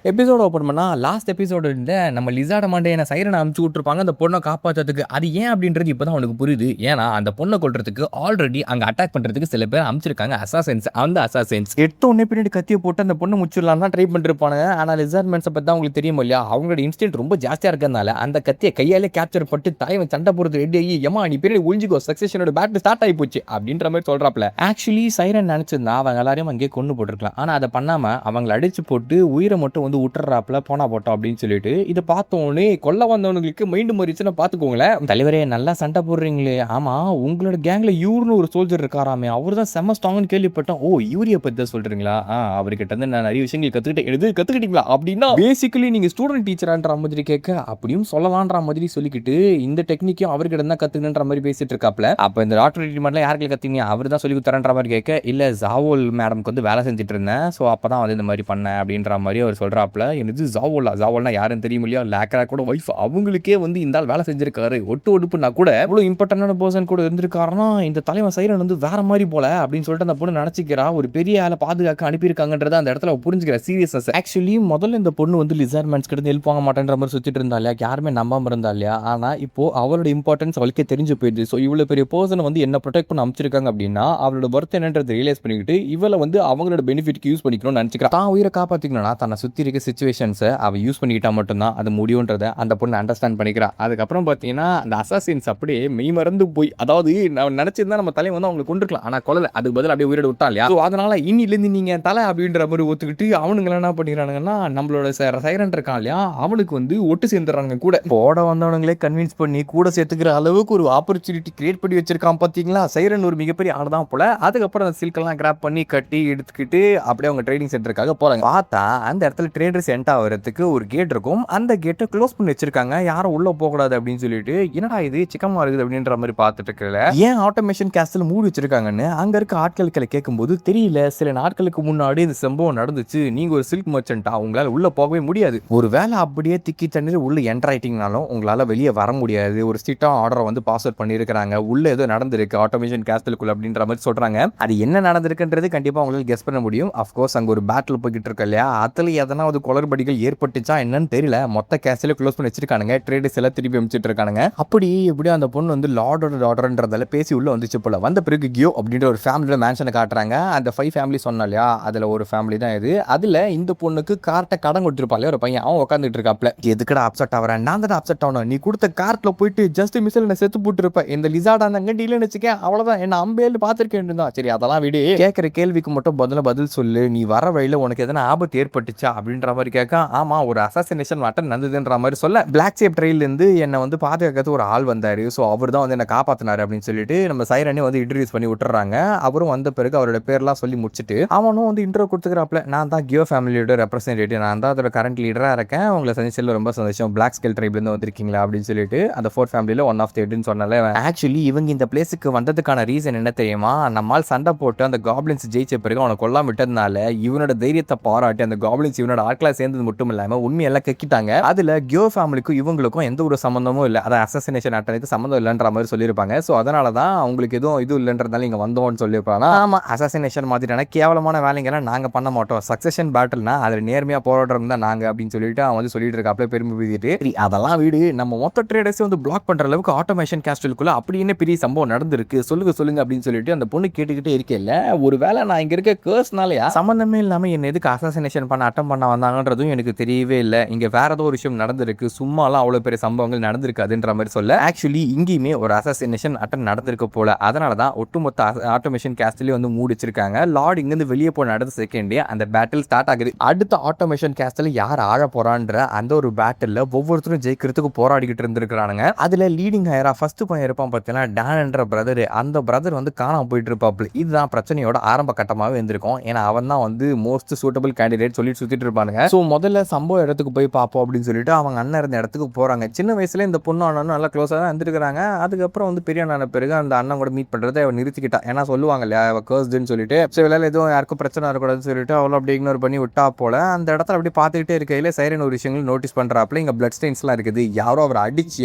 எபிசோட ஓப்பன் பண்ணா last episode நம்ம லிசார்ட மாண்டேன சைரனை அமுச்சு விட்டுருப்பாங்க அந்த பொண்ணை காப்பாற்றுறதுக்கு. அது ஏன் அப்படின்றது இப்போதான் அவனுக்கு புரியுது. ஏன்னா அந்த பொண்ணை கொல்றதுக்கு ஆல்ரெடி அங்கே அட்டாக் பண்ணுறதுக்கு சில பேர் அமுச்சிருக்காங்க அசாசன்ஸ். அந்த அசாசன்ஸ் எடுத்தோடனே பின்னாடி கத்தியை போட்டு அந்த பொண்ணை முச்சிடலாம் தான் ட்ரை பண்ணிருப்பானுங்க. ஆனால் லிசார்ட்மெண்ட்ஸை பற்றி அவங்களுக்கு தெரியும் இல்லையா, அவங்களோட இன்ஸ்டன்ட் ரொம்ப ஜாஸ்தியாக இருக்கிறதுனால அந்த கத்தியை கையாலே கேப்சர் பண்ணி தலைவன் சண்டை போகிறது ரெடி ஆகி ஏமா நீ பின்னாடி ஒழிஞ்சிக்கோ சக்சஷனோட பேட்டில் ஸ்டார்ட் ஆகி போச்சு அப்படின்ற மாதிரி சொல்றாப்ல. ஆக்சுவலி சைரன் நினைச்சிருந்தா அவங்க எல்லாரையும் அங்கேயே கொண்டு போட்டுருக்கலாம். ஆனால் அதை பண்ணாம அவங்களை அடிச்சு போட்டு உயிரை மட்டும் வந்து விட்டுறாப்ல போனா போட்டோம் அப்படின்னு சொல்லிட்டு இதை பார்த்தோன்னே கொல்ல வந்தவனுங்களுக்கு மைண்டு மறிச்சுன்னா பார்த்துக்கோங்களேன். தலைவரே நல்லா சண்டை போடுறீங்களே, ஆமா உங்களோட கேங்ல யூர்னு ஒரு சோல்ஜர் இருக்காராமே, அவர் தான் செம்ம ஸ்ட்ராங்னு கேள்விப்பட்டோம். ஓ யூரியை பத்தி தான் சொல்றீங்களா? அவர்கிட்ட இருந்து நான் நிறைய விஷயங்கள் கத்துக்கிட்டீங்களா அப்படின்னா பேசிக்கலி நீங்க ஸ்டூடெண்ட் டீச்சரான்ற மாதிரி கேட்க அப்படியும் சொல்லலான்ற மாதிரி சொல்லிக்கிட்டு இந்த டெக்னிக்கும் அவர்கிட்ட தான் கத்துக்கணுன்ற மாதிரி பேசிட்டு இருக்காப்ல. அப்ப இந்த டாக்டர் ட்ரீட்மெண்ட்ல யாருக்கு கத்துனீங்க, அவர் தான் சொல்லி கொடுத்தாரன்ற மாதிரி கேட்க இல்ல ஜாவோல் மேடம்க்கு வந்து வேலை செஞ்சுட்டு இருந்தேன், ஸோ அப்பதான் வந்து இந்த மாதிரி பண்ணேன் அப்படின்ற மாதிரி அவர் சொல்றாப்ல. எனக்கு ஜாவோல்னா யாருன்னு தெரியும் இல்லையா, லேக்கரா கூட வைஃப் அவங்களுக்கே வந்து இந்த ஆள் வேலை செஞ்சிருக்காரு. ஒட்டுனா கூட இவ்வளவு இம்பார்ட்டன்டான பர்சன் கூட இருந்திருக்காருன்னா இந்த தலைவன் சைரன் வந்து வேற மாதிரி போல அப்படின்னு சொல்லிட்டு அந்த பொண்ணு நினைச்சிக்கிறா. ஒரு பெரிய ஆளை பாதுகாக்க அனுப்பியிருக்காங்கன்றத அந்த இடத்துல புரிஞ்சுக்கிற சீரியஸ்னஸ். ஆக்சுவலி முதல்ல இந்த பொண்ணு வந்து லிசார்ட்மெண்ட்ஸ் கிட்ட ஹெல்ப் வாங்க மாட்டேன்ற மாதிரி சுத்திட்டு இருந்தா இல்லையா, யாருமே நம்பாம இருந்தா இல்லையா. ஆனா இப்போ அவளோட இம்பார்ட்டன்ஸ் அவளுக்கே தெரிஞ்சு போயிடுது. ஸோ இவ்வளவு பெரிய பர்சனை வந்து என்ன ப்ரொடெக்ட் பண்ண அமைச்சிருக்காங்க அப்படின்னா அவளோட ஒர்த் என்னன்றது ரியலைஸ் பண்ணிக்கிட்டு இவளை வந்து அவங்களோட பெனிஃபிட்க்கு யூஸ் பண்ணிக்கணும்னு நினைச்சுக்கிறா. தான் உயிரை காப்பாத்திக்கணும்னா தன்னை சுத்தி இருக்க சிச்சுவேஷன்ஸை அவ யூஸ் பண்ணிக்கிட்டா மட்டும்தான் அது முடியும்ன்றத அந்த பொண்ணு அண்டர்ஸ்டாண்ட் பண்ணிக்கிறா. அதுக்கப்புறம் பார்த்தீங்கன்னா அந்த அசாசின்ஸ் அப்படியே மெய் மறந்து போய், அதாவது நான் நினைச்சிருந்தா நம்ம தலை வந்து அவங்களை கொண்டிருக்கலாம், ஆனால் கொலை அதுக்கு பதில் அப்படியே உயிரோட விட்டா இல்லையா. ஸோ அதனால இன்னிலேருந்து நீங்க தலை அப்படின்ற மாதிரி ஒத்துக்கிட்டு அவனுங்க என்ன பண்ணிடுறானுங்கன்னா நம்மளோட சைரன் இருக்கான் இல்லையா அவனுக்கு வந்து ஒட்டு சேர்ந்துடுறாங்க. கூட போட வந்தவனுங்களே கன்வின்ஸ் பண்ணி கூட சேர்த்துக்கிற அளவுக்கு ஒரு ஆப்பர்ச்சுனிட்டி கிரியேட் பண்ணி வச்சிருக்கான் பார்த்தீங்களா. சைரன் ஒரு மிகப்பெரிய ஆள் தான் போல. அதுக்கப்புறம் அந்த சில்கெல்லாம் கிராப் பண்ணி கட்டி எடுத்துக்கிட்டு அப்படியே அவங்க ட்ரைனிங் சென்டருக்காக போறாங்க. பார்த்தா அந்த இடத்துல ட்ரேடர்ஸ் என்ட் ஆகிறதுக்கு ஒரு கேட் இருக்கும். அந்த கேட்டை க்ளோஸ் பண்ணி வச்சிருக்காங்க, யாரும் உள்ள போகக்கூடாது அப்படின்னு சொல்லிட்டு. என்னடா இது சிக்கமா இருக்குது அப்படின்ற மாதிரி பார்த்துட்டு இருக்கல. ஏன் ஆட்டோமேஷன் கேஸ்டில் மூடி வச்சிருக்காங்கன்னு அங்க இருக்க ஆட்களுக்கு கேட்கும்போது தெரியல, சில நாட்களுக்கு முன்னாடி இந்த சம்பவம் நடந்துச்சு, நீங்க ஒரு சில்க் மர்ச்சன்ட்டா உங்களால உள்ள போகவே முடியாது, ஒரு வேலை அப்படியே திக்கி தண்ணீர் உள்ள என்டர் ஆயிட்டீங்கனாலும் உங்களால வெளியே வர முடியாது, ஒரு ஸ்ட்ரிக்டா ஆர்டரை வந்து பாஸ் அவுட் பண்ணியிருக்காங்க, உள்ள ஏதோ நடந்திருக்கு ஆட்டோமேஷன் கேஸ்டிலுக்குள்ள அப்படின்ற மாதிரி சொல்றாங்க. அது என்ன நடந்திருக்குன்றது கண்டிப்பா உங்களுக்கு கெஸ் பண்ண முடியும். அஃப்கோர்ஸ் அங்க ஒரு பேட்டில் போய்கிட்டு இருக்கு இல்லையா, அதுல எதனா ஒரு குளறுபடிகள் ஏற்பட்டுச்சா என்னன்னு தெரியல. மொத்த கேஸ்டில க்ளோஸ் பண்ணி வச்சிருக்கானுங்க, ட்ரேடர்ஸ் எல்லாம் திருப்பி அமைச்சிட்டு இருக்கானுங்க. அப்படி இப்படி அந்த பொண்ணு வந்து லார்டோட டாட்டர்ன்றதால பேசி உள்ள வந்துச்சு போல. வந்த பிறகு கியோ அப்படின்ற ஒரு ஃபேமிலியோட மேன்ஷனை காட்டுறாங்க. அந்த 5 ஃபேமிலி சொன்னா இல்லையா, அதுல ஒரு ஃபேமிலி தான் இது. அதுல இந்த பொண்ணுக்கு கார்ட்டை கடன் கொடுத்துருப்பாள் ஒரு பையன், அவன் உட்காந்துட்டு இருக்காப்ல. எதுக்கடா அப்செட் ஆகிறேன், நான் தான் அப்செட் ஆகணும், நீ கொடுத்த கார்ட்ல போயிட்டு ஜஸ்ட் மிஸ்ல என்ன செத்து போட்டு இருப்ப, இந்த லிசார்ட் அந்த இல்லைன்னு வச்சுக்க அவ்வளவுதான், என்ன அம்பேல் பார்த்துருக்கேன் தான். சரி அதெல்லாம் விடு, கேட்கிற கேள்விக்கு மட்டும் பதில் சொல்லு, நீ வர வழியில உனக்கு எதனா ஆபத்து ஏற்பட்டுச்சா அப்படின்ற மாதிரி கேட்க, ஆமா ஒரு அசாசினேஷன் அட்டன் நடந்ததுன்ற மாதிரி சொல்ல, பிளாக் சேப் ட்ரெயில இருந்து என்ன வந்து பாதுகாக்கிறது ஒரு ஆள் வந்தாரு, ஸோ அவர் தான் வந்து என்ன காப்பாத்தினாரு அப்படின்னு சொல்லிட்டு நம்ம சைரனே வந்து இன்ட்ரடியூஸ் பண்ணி விட்டுறாங்க. அவரும் வந்த பிறகு அவரோட பேர்லாம் சொல்லி முடிச்சுட்டு அவனும் வந்து இன்ட்ரோ கொடுத்துக்கிறாப்ல, நான் தான் கியோ ஃபேமிலியோட ரெப்ரஸன்டேட்டிவ், நான் தான் அதோட கரண்ட் லீடரா இருக்கேன், உங்களை சந்திச்சதுல ரொம்ப சந்தோஷம், பிளாக் ஸ்கேல் ட்ரைப்ல இருந்து வந்திருக்கீங்களா அப்படின்னு சொல்லிட்டு அந்த 4 ஃபேமிலியில ஒன் ஆஃப் தி சொன்னால. ஆக்சுவலி இவங்க இந்த பிளேஸுக்கு வந்ததுக்கான ரீசன் என்ன தெரியுமா, நம்மால் சண்டை போட்டு அந்த காப்ளின்ஸ் ஜெயிச்ச பிறகு அவனை கொல்லாம விட்டதுனால இவனோட தைரியத்தை பாராட்டி அந்த காப்ளின்ஸ் இவனோட ஆட்களா சேர்ந்தது மட்டும் இல்லாம உண்மையெல்லாம் கக்கிட்டாங்க. அதுல கியோ ஃபேமிலிக்கும் இவங்களுக்கும் எந்த ஒரு சம்பந்தமும் இல்லை, அதை அசாசினேஷன் அட்டனுக்கு சம்பந்தம் இல்லைன்ற மாதிரி சொல்லியிருப்பாங்க. ஸோ அதனால தான் அவங்களுக்கு எதுவும் இது இல்லைன்றதால இங்கே வந்தோம்னு சொல்லியிருப்பாங்க. ஆமாம் அசாசினேஷன் மாதிரியான கேவலமான வேலைங்கெல்லாம் நாங்கள் பண்ண மாட்டோம், சக்சஷன் பேட்டில்னா அதில் நேர்மையாக போராடுறோம் தான் நாங்கள் அப்படின்னு சொல்லிட்டு அவன் வந்து சொல்லிட்டு இருக்காப்ல பெருமை பீதிட்டு. சரி அதெல்லாம் வீடு, நம்ம மொத்த ட்ரேடர்ஸை வந்து பிளாக் பண்ணுற அளவுக்கு ஆட்டோமேஷன் கேஸ்டிலுக்குள்ள அப்படின்னு பெரிய சம்பவம் நடந்திருக்கு, சொல்லுங்க அப்படின்னு சொல்லிட்டு அந்த பொண்ணு கேட்டுக்கிட்டே இருக்கேல்ல, ஒரு வேளை நான் இங்கே இருக்க கேர்ஸ்னாலயா சம்மந்தமே இல்லாமல் என்ன எதுக்கு அசாசினேஷன் பண்ண அட்டம் பண்ண வந்தாங்கன்றதும் எனக்கு தெரியவே இல்லை, இங்கே வேற ஏதோ ஒரு விஷயம் நடந்திருக்கு, சும்மாலாம் அவ்வளோ பெரிய சம்பவங்கள் நடந்திருக்காதுன்ற மாதிரி சொல்ல. ஆக்சுவலி இங்கேயுமே ஒரு அசாசினேஷன் அட்டன் நடந்திருக்க போல, அதனால தான் ஒட்டுமொத்த ஆட்டோமேஷன் கேஸ்ட்லயே வந்து மூடி வச்சிருக்காங்க. லார்ட் இங்கிருந்து வெளியே போன அடுத்த செகண்டே அந்த பேட்டில் ஸ்டார்ட் ஆகுது. அடுத்த ஆட்டோமேஷன் கேஸ்ட்ல யார் ஆழ போறான்ற அந்த ஒரு பேட்டில் ஒவ்வொருத்தரும் ஜெயிக்கிறதுக்கு போராடிக்கிட்டு இருந்திருக்கானுங்க. அதுல லீடிங் ஹையரா ஃபர்ஸ்ட் பையன் இருப்பான் பார்த்தீங்கன்னா டான் என்ற பிரதர், அந்த பிரதர் வந்து காணாம போயிட்டு இருப்பாப்ல. இதுதான் பிரச்சனையோட ஆரம்ப கட்டமாகவே இருந்திருக்கும். ஏன்னா அவன் தான் வந்து மோஸ்ட் சூட்டபிள் கேண்டிடேட் சொல்லிட்டு சுத்திட்டு இருப்பானுங்க. ஸோ முதல்ல சம்பவ இடத்துக்கு போய் பார்ப்போம் அப்படின்னு சொல்லிட்டு அவங்க அண்ணன் இருந்த இடத்துக்கு போறாங்க. சின்ன வயசுல இந்த பொண்ணு அண்ணனும் நல்லா க்ளோஸாக தான் இருந்திருக்காங்க. அதுக்கப்புறம் வந்து பெரிய அண்ணன் பிறகு அந்த அண்ணன் கூட மீட் பண்றதை அவன் நிறுத்திக்கிட்டா. ஏன்னா சொல்லுவாங்க இல்லையா அவ கர்ஸ்டுன்னு சொல்லிட்டு, சரி வேலை எதுவும் யாருக்கும் பிரச்சனை இருக்கக்கூடாதுன்னு சொல்லிட்டு அவளை அப்படி இக்னோர் பண்ணி விட்டா போல. அந்த இடத்துல அப்படி பார்த்துக்கிட்டே இருக்கையில சைரன் ஒரு விஷயங்கள் நோட்டீஸ் பண்றாப்புல, இங்க பிளட் ஸ்டெயின்ஸ்லாம் இருக்குது, யாரோ அவரை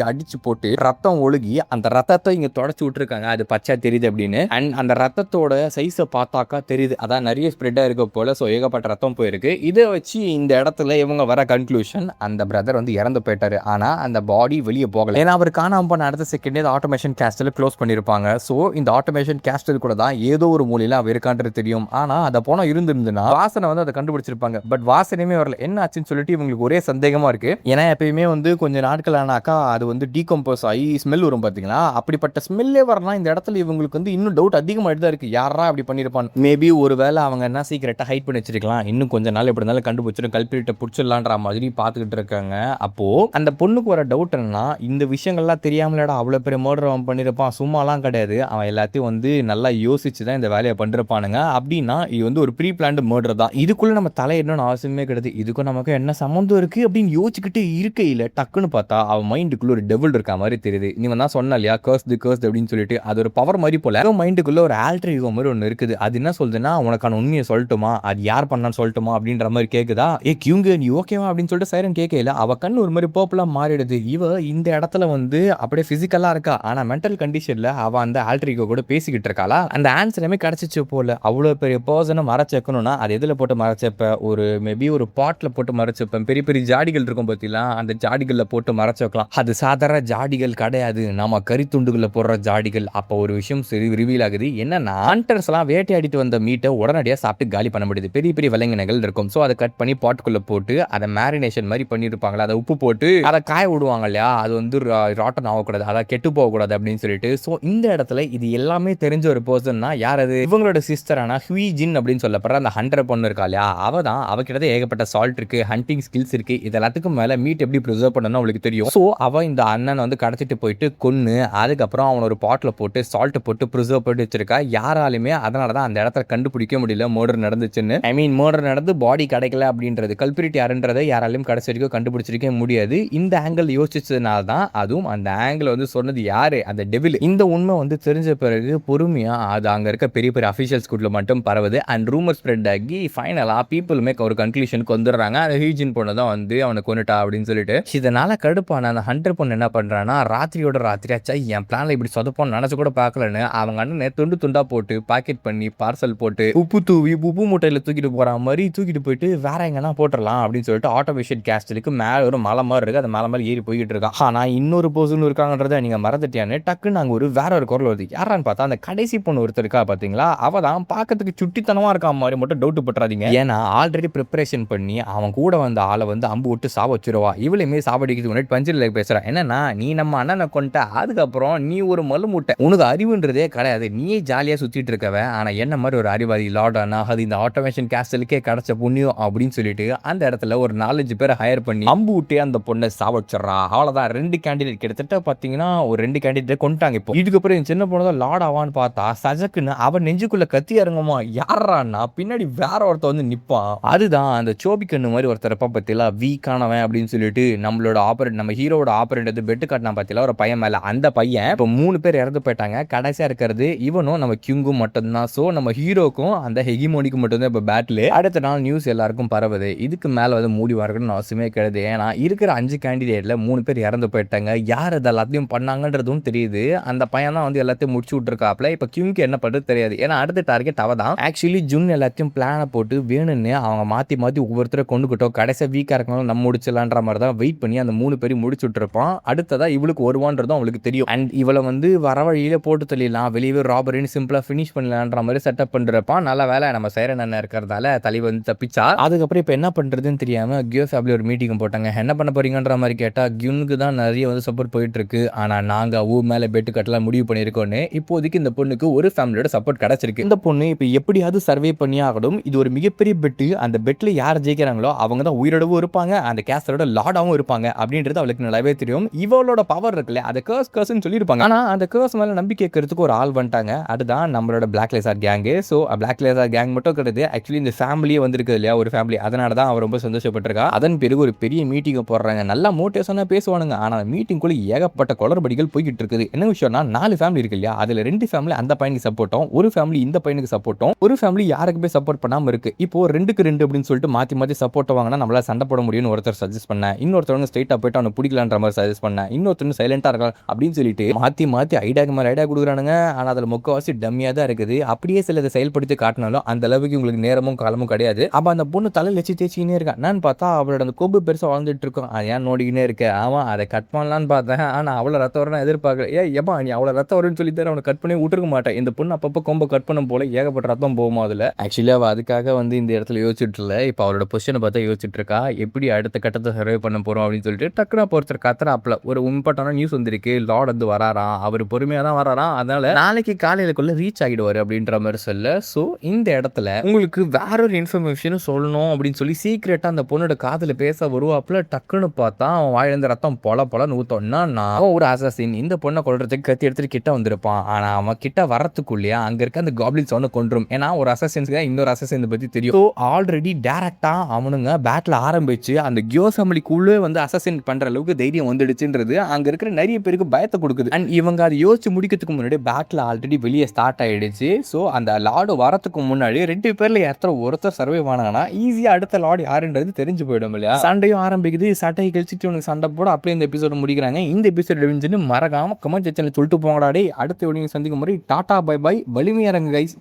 அடிச்சு போட்டு ரத்தம் ஒழுகி அந்த ரத்தத்தை இங்க தொடச்சு விட்டுருக்காங்க, அது பச்சை தெரியுது அப்படின்னு. அண்ட் அந்த ரத்தத்தோட சைஸை பார்த்தாக்கா தெரியுது, அதான் நிறைய ஸ்ப்ரெட்டா இருக்க போல. ஸோ ஏகப்பட்ட ரத்தம் போயிருக்கு. இதை வச்சு இந்த இடத்துல இவங்க வர கன்க்ளூஷன், அந்த பிரதர் வந்து இறந்து போயிட்டாரு. ஆனா அந்த பாடி வெளியே போகல. ஏன்னா அவர் காணாம போன அடுத்த செகண்டே ஆட்டோமேஷன் கேஸ்டல் க்ளோஸ் பண்ணிருப்பாங்க. ஸோ இந்த ஆட்டோமேஷன் கேஸ்டல் கூட தான் ஏதோ ஒரு மூலையில அவர் இருக்கான்றது தெரியும். ஆனா அந்த போன இருந்திருந்துன்னா வாசனை வந்து அதை கண்டுபிடிச்சிருப்பாங்க. பட் வாசனையுமே வரல. என்ன ஆச்சுன்னு சொல்லிட்டு இவங்களுக்கு ஒரே சந்தேகமா இருக்கு. ஏன்னா எப்பயுமே வந்து கொஞ்சம் நாட்கள் ஆனாக்கா அது வந்து டீகம்போஸ் ஆகி ஸ்மெல் வரும் பாத்தீங்களா, அப்படிப்பட்ட ஸ்மெல்லே வரலாம். இந்த இடத்துல இவங்களுக்கு வந்து இன்னும் டவுட் அதிகமாயிட்டு தான் இருக்கு. யாரா அப்படி பண்ணிருப்பான்? மேபி ஒருவேளை அவங்க என்ன சீக்கிரட்டா ஹைட் பண்ணி வச்சிருக்கலாம். இன்னும் கொஞ்ச நாள் எப்படி இருந்தாலும் கண்டுபிடிச்சிடும், கல்பிரிட்ட பிடிச்சிடலான்ற மாதிரி பார்த்துக்கிட்டு இருக்காங்க. அப்போ அந்த பொண்ணுக்கு வர டவுட் என்னன்னா, இந்த விஷயங்கள்லாம் தெரியாமலடா அவ்வளோ பெரிய மர்டர் அவன் பண்ணியிருப்பான், சும்மாலாம் கிடையாது, அவன் எல்லாத்தையும் வந்து நல்லா யோசிச்சு தான் இந்த வேலையை பண்ணிருப்பானுங்க. அப்படின்னா இது வந்து ஒரு ப்ரீ பிளான்டு மர்டர் தான். இதுக்குள்ள நம்ம தலையிடணும்னு அவசியமே கிடையாது. இதுக்கும் நமக்கு என்ன சம்மந்தம் இருக்கு அப்படின்னு யோசிச்சுக்கிட்டு இருக்கையில் டக்குன்னு பார்த்தா அவன் மைண்டுக்குள்ள ஒரு டெவில் இருக்க மாதிரி தெரியுது. நீங்க தான் சொன்ன இல்லையா, கர்ஸ்து அப்படின்னு சொல்லிட்டு, அது ஒரு பவர் மாதிரி போல மைண்டுக்குள்ள ஒரு ஆல்டர் ஈகோ மாதிரி ஒன்று இருக்குது. அது என்ன சொல்லுதுன்னா, உனக்கான உண்மையை சொல்லட்டுமா, அது யார் பண்ணான்னு சொல்லட்டுமா அப்படின்ற மாதிரி கேக்குதா. கியூங்க நீ ஓகேவா அப்படின்னு சொல்லிட்டு சைரன் கேட்கல. அவ கண்ணு ஒரு மாதிரி பர்பிளா மாறிடுது. இவ இந்த இடத்துல வந்து அப்படியே பிசிக்கலா இருக்கா, ஆனா மென்டல் கண்டிஷன்ல அவ அந்த ஆல்டர் ஈகோ கூட பேசிக்கிட்டு இருக்காளா. அந்த ஆன்சருமே கிடைச்சிச்சு போல. அவ்வளவு பெரிய பர்சனை மறைச்சு வைக்கணும்னா அது எதுல போட்டு மறைச்சப்ப, ஒரு மேபி ஒரு பாட்ல போட்டு மறைச்சப்ப, பெரிய பெரிய ஜாடிகள் இருக்கும் பார்த்தீங்களா, அந்த ஜாடிகள்ல போட்டு மறைச்சு வைக்கலாம். அது சாதாரண ஜாடிகள் கிடையாது, நம்ம கரித்துண்டுகளை போடுற ஜாடிகள். அப்போ ஒரு விஷயம் சரி ரிவீல் ஆகுது. என்னன்னா, ஹண்டர்ஸ் எல்லாம் வேட்டையாடிட்டு வந்த மீட்டை உடனடியாக சாப்பிட்டு காலி பண்ண முடியுது. பெரிய பெரிய விலங்கினங்கள் இருக்கும். ஸோ அதை கட் பண்ணி பாட்டுக்குள்ள போட்டு அதை மேரினேஷன் மாதிரி பண்ணிருப்பாங்களா, அதை உப்பு போட்டு அதை காய விடுவாங்க இல்லையா, அது வந்து ராட்டன் ஆகக்கூடாது, அதை கெட்டு போகக்கூடாது அப்படின்னு சொல்லிட்டு. ஸோ இந்த இடத்துல இது எல்லாமே தெரிஞ்ச ஒரு பர்சன்னா யார் அது, இவங்களோட சிஸ்டரான ஹுய் ஜின் அப்படின்னு சொல்லப்படுற அந்த ஹண்டர் பொண்ணு இருக்கா இல்லையா, அவ தான். அவகிட்ட ஏகப்பட்ட சால்ட் இருக்கு, ஹண்டிங் ஸ்கில்ஸ் இருக்கு. இது எல்லாத்துக்கும் மேல மீட் எப்படி ப்ரிசர்வ் பண்ணணும் அவளுக்கு தெரியும். ஸோ அவ இந்த அண்ணன் வந்து கடத்திட்டு போயிட்டு கொன்னு அதுக்கப்புறம் அவனை ஒரு பாட்டில் போட்டு சால்ட் போட்டு ப்ரிசர்வ் பண்ணி வச்சிருக்கா. யாராலுமே அதனால தான் அந்த இடத்துல கண்டுபிடிக்க முடியல மர்டர் நடந்துச்சுன்னு. ஐ மீன் மர்டர் நடந்து பாடி கிடைக்கல அப்படின்றது, கல்பிரிட் யாருன்றதை யாராலையும் கடைசி வரைக்கும் கண்டுபிடிச்சிருக்க முடியாது. இந்த ஆங்கிள் யோசிச்சதுனால தான், அதுவும் அந்த ஆங்கிள் வந்து சொன்னது யாரு, அந்த டெவில். இந்த உண்மை வந்து தெரிஞ்ச பிறகு பொறுமையா அது அங்க இருக்க பெரிய பெரிய அஃபிஷியல்ஸ் கூட்ல மட்டும் பரவுது. அண்ட் ரூமர் ஸ்ப்ரெட் ஆகி ஃபைனலா பீப்புளுமே ஒரு கன்க்ளூஷனுக்கு வந்துடுறாங்க. அந்த ஹியூஜின் பொண்ணு தான் வந்து அவனை கொன்னுட்டா அப்படின்னு சொல்லிட்டு. இதனால கடுப்பான அந்த ஹண்டர் பொண்ணு என்ன பண்றான்னா, ராத்திரியோட ராத்திரியாச்சா என் பிளான்ல இப்படி சொதப்போன்னு நினைச்சு கூட பார்க்கலன்னு அவங்க அண்ணனை துண்டு துண்டா போட்டு பாக்கெட் பண்ணி பார்சல் போட்டு உப்பு தூவி உப்பு மூட்டையில தூக்கிட்டு போற மாதிரி தூக்கிட்டு போயிட்டு வேற எங்கன்னா போட்டுடலாம் அப்படின்னு சொல்லிட்டு ஆட்டோமேஷன் கேஸ்டலுக்கு மேல ஒரு மலை மாதிரி இருக்கு, அந்த மலை மேலே ஏறி போய்கிட்டு இருக்கான். ஆனா இன்னொரு பர்சன் இருக்காங்கன்றத நீங்க மறந்துட்டியான்னு டக்குன்னு அங்க ஒரு வேற ஒரு குரல் வருது. யாரான்னு பார்த்தா அந்த கடைசி பொண்ணு ஒருத்தர் இருக்கா பாத்தீங்களா, அவ தான் பார்க்கறதுக்கு சுட்டித்தனமா இருக்கா மாதிரி மட்டும் டவுட் பண்றாதீங்க. ஏன்னா ஆல்ரெடி ப்ரிப்பரேஷன் பண்ணி அவன் கூட வந்த ஆளை வந்து அம்பு விட்டு சாவ வச்சிருவா. இவளையுமே சாவடிக்கிறது முன்னாடி பஞ்சில் பேசுறா. என்னன்னா, நீ நம்ம அண்ணனை கொண்ட, அதுக்கப்புறம் நீ ஒரு மலு மூட்டை, உனக்கு அறிவுன்றதே கிடையாது, நீயே ஜாலியா சுத்திட்டு இருக்கவ, ஆனா என்ன மாதிரி ஒரு அறிவாதி லார்ட் ஆனா அது இந்த ஆட்டோமேஷன் கேஸ்டலுக்கே கிடைச்ச புண்ணியம் அப்படின்னு சொல்லிட்டு அந்த இடத்துல ஒரு 4-5 பேரை ஹையர் பண்ணி அம்பு விட்டே அந்த பொண்ணை சாவச்சிடறா. அவ்வளவுதான். 2 கேண்டிடேட் கிட்டத்தட்ட பாத்தீங்கன்னா ஒரு 2 கேண்டிடேட் கொண்டாங்க. இப்போ இதுக்கப்புறம் சின்ன பொண்ணு தான் லார்ட் ஆவான்னு பார்த்தா சஜக்குன்னு அவன் நெஞ்சுக்குள்ள கத்தி இறங்குமா. யாரான்னா பின்னாடி வேற ஒருத்த வந்து நிப்பான். அதுதான் அந்த சோபிக்கண்ணு மாதிரி ஒருத்தர் இருப்பா பத்தில, வீக்கானவன் அப்படின்னு சொல்லிட்டு நம்மளோட ஆப்பரேட், நம்ம ஹீரோட ஆப்பரேட் வந்து பெட்டு காட்டினா பத்தில ஒரு பையன் மேல. அந்த பையன் இப்போ 3 பேர் இறந்து போயிட்டாங்க. கடைசியா இருக்கிறது இவனும் நம்ம கியூங்கும் மட்டும்தான். ஸோ நம்ம ஹீரோக்கும் அந்த ஹெகிமோனிக்கும் மட்டும்தான் இப்போ பேட்டில். அடுத்த நாள் நியூஸ் எல்லாருக்கும் பரவுது. இதுக்கு மேல வந்து மூடி வரணும்னு அவசியமே கிடையாது. ஏன்னா இருக்கிற 5 கேண்டிடேட்ல 3 பேர் இறந்து போயிட்டாங்க. யார் அது எல்லாத்தையும் பண்ணாங்கன்றதும் தெரியுது. அந்த பையன் தான் வந்து எல்லாத்தையும் முடிச்சு விட்டுருக்காப்ல. இப்போ கியூங்க்கு என்ன பண்றது தெரியாது. ஏன்னா அடுத்த டார்கெட் அவ தான். ஆக்சுவலி ஜூன் எல்லாத்தையும் பிளானை போட்டு வேணும்னு அவங்க மாத்தி மாத்தி ஒவ்வொருத்தரை கொண்டுகிட்டோம். கடைசியா வீக்கா இருக்கணும் நம்ம முடிச்சலான்ற மாதிரி தான் வெயிட் பண்ணி அந்த 3 பேரும் முடிச்சு விட்டுருப்பான். அடுத்ததா இவளுக்கு வருவான்றதும் அவளுக்கு தெரியும். அண்ட் இவளை வந்து வர வழியில போட்டு தள்ளிடலாம், வெளியே ராபரின்னு சிம்பிளா ஃபினிஷ் பண்ணலான்ற மாதிரி செட்டப் பண்றப்பான். நல்ல வேலை நம்ம சைரன் அண்ணன் இருக்கிறதால தலைவர் வந்து தப்பிச்சா. அதுக்கப்புறம் இப்போ என்ன பண்றதுன்னு தெரியாம கியோ ஃபேமிலி ஒரு மீட்டிங் போட்டாங்க. என்ன பண்ண போறீங்கன்ற மாதிரி கேட்டா, கியூனுக்கு தான் நிறைய வந்து சப்போர்ட் போயிட்டு இருக்கு, ஆனா நாங்க ஊர் மேல பெட்டு கட்டலாம் முடிவு பண்ணிருக்கோன்னு. இப்போதைக்கு இந்த பொண்ணுக்கு ஒரு ஃபேமிலியோட சப்போர்ட் கிடைச்சிருக்கு. இந்த பொண்ணு இப்போ எப்படியாவது சர்வே பண்ணி ஆகணும். இது ஒரு மிகப்பெரிய பெட்டு. அந்த பெட்ல யார் ஜெயிக்கிறாங்களோ அவங்க தான் உயிரோடவும் இருப்பாங்க, அந்த கேஸ்டரோட லார்டாவும் இருப்பாங்க அப்படின்றது அவளுக்கு நல்லாவே தெரியும். இவளோட பவர் இருக்குல்ல, அதை கர்ஸ்ன்னு சொல்லியிருப்பாங்க. ஆனா அந்த கர்ஸ் மேல நம்பிக்கை வைக்கிறதுக்கு ஒரு ஆள் வந்துட்டாங்க. அதுதான் நம்மளோட black laser gang. So black laser gang மட்டும் கிடையாது, ஆக்சுவலி இந்த ஃபேமிலியே வந்திருக்கு இல்லையா, ஒரு ஃபேமிலி. அதனால தான் அவர் ரொம்ப சந்தோஷப்பட்டிருக்கா. அதன் பிறகு ஒரு பெரிய மீட்டிங் போடுறாங்க. நல்லா மோட்டிவேஷனாக பேசுவானுங்க. ஆனால் மீட்டிங்குள்ள ஏகப்பட்ட குளறுபடிகள் போய்கிட்டு இருக்குது. என்ன விஷயம்னா, 4 ஃபேமிலி இருக்கு இல்லையா, அதுல 2 ஃபேமிலி அந்த பையனுக்கு சப்போர்ட்டும், ஒரு ஃபேமிலி இந்த பையனுக்கு சப்போர்ட்டும், ஒரு ஃபேமிலி யாருக்குமே சப்போர்ட் பண்ணாம இருக்கு. இப்போ 2க்கு 2 அப்படின்னு சொல்லிட்டு மாத்தி மாத்தி சப்போர்ட் வாங்கினா நம்மளால சண்டை போட முடியும்னு ஒருத்தர் சஜஸ்ட் பண்ண, இன்னொருத்தவங்க ஸ்ட்ரைட்டா போயிட்டு அவனை பிடிக்கலான்ற மாதிரி சஜஸ்ட் பண்ண, இன்னொருத்தர் சைலண்டா இருக்கா அப்படின்னு சொல்லிட்டு மாத்தி மாத்தி ஐடியாக்கு மேல ஐடியா கொடுக்குறானுங்க. ஆனா அதுல முக்கவாசி டம்மியா தான் இருக்குது. அப்படியே சில இதை செயல்படுத்தி காட்டினாலும் அந்த அளவுக்கு உங்களுக்கு நேரமும் காலமும் கிடையாது. அப்ப அந்த பொண்ணு தலையில நாள் வச்சு தேய்ச்சிக்கினே இருக்கான். என்னன்னு பார்த்தா அவளோட அந்த கொம்பு பெருசாக வளர்ந்துட்டு இருக்கும். அது ஏன் நோடிக்கினே இருக்க? ஆமாம், அதை கட் பண்ணலான்னு பார்த்தேன். ஆனால் அவ்வளோ ரத்தம் வரணும் எதிர்பார்க்கல. ஏப்பா நீ அவ்வளோ ரத்தம் வரும்னு சொல்லி தர அவனை கட் பண்ணி விட்டுருக்க மாட்டேன். இந்த பொண்ணு அப்பப்போ கொம்பை கட் பண்ணும் போல ஏகப்பட்ட ரத்தம் போகுமா அதில். ஆக்சுவலி அவள் அதுக்காக வந்து இந்த இடத்துல யோசிச்சுட்டு இல்லை. இப்போ அவளோட பொசிஷனை பார்த்தா யோசிச்சுட்டு இருக்கா. எப்படி அடுத்த கட்டத்தை சர்வே பண்ண போகிறோம் அப்படின்னு சொல்லிட்டு டக்குனா ஒருத்தர் கத்துறாப்புல. ஒரு இம்பார்ட்டன்டான நியூஸ் வந்திருக்கு. லார்ட் வந்து வராராம். அவர் பொறுமையாக தான் வராராம். அதனால நாளைக்கு காலையிலக்குள்ள ரீச் ஆகிடுவார் அப்படின்ற மாதிரி சொல்ல. ஸோ இந்த இடத்துல உங்களுக்கு வேற ஒரு இன்ஃபர்மேஷனும் சொல்லணும் அப்படின்னு சொல்லி சீக்கிரட்டா அந்த பொண்ணோட காதுல பேச வருவாப்புல. டக்குன்னு பார்த்தா அவன் வாயிலிருந்து ரத்தம் பொல பொலன்னு ஊத்தோன்னா அவன் ஒரு அசாசின் இந்த பொண்ணை கொல்றதுக்கு கத்தி எடுத்துட்டு கிட்ட வந்திருப்பான். ஆனா அவன் கிட்ட வரத்துக்குள்ளேயே அங்க இருக்க அந்த காப்ளின்ஸ் அவனை கொன்றும். ஏன்னா ஒரு அசாசின்ஸ்க்கு இன்னொரு அசாசின் பத்தி தெரியும். ஸோ ஆல்ரெடி டேரக்டா அவனுங்க பேட்டில் ஆரம்பிச்சு அந்த கியோசமலிக்குள்ளே வந்து அசாசின் பண்ற அளவுக்கு தைரியம் வந்துடுச்சுன்றது அங்க இருக்கிற நிறைய பேருக்கு பயத்தை கொடுக்குது. அண்ட் இவங்க அதை யோசிச்சு முடிக்கிறதுக்கு முன்னாடி பேட்டில் ஆல்ரெடி வெளியே ஸ்டார்ட் ஆயிடுச்சு. ஸோ அந்த லார்டு வரத்துக்கு முன்னாடி 2 பேர்ல யாராவது ஒருத்தர் சர்வே ஆனாங்கன்னா ஈஸியா அடுத்த லார்டு யாருன்றது தெரிஞ்சு போயிடும் இல்லையா. சண்டையும் ஆரம்பிக்குது. சட்டையை கழிச்சிட்டு உனக்கு சண்டை போட அப்படியே இந்த எபிசோட முடிக்கிறாங்க. இந்த எபிசோட் மறக்காம கமெண்ட் செக்ஷன்ல சொல்லிட்டு போங்கடா. அடுத்த வீடியோ சந்திக்கும் முறை டாடா பை பை. வலிமையா இருங்க கைஸ்.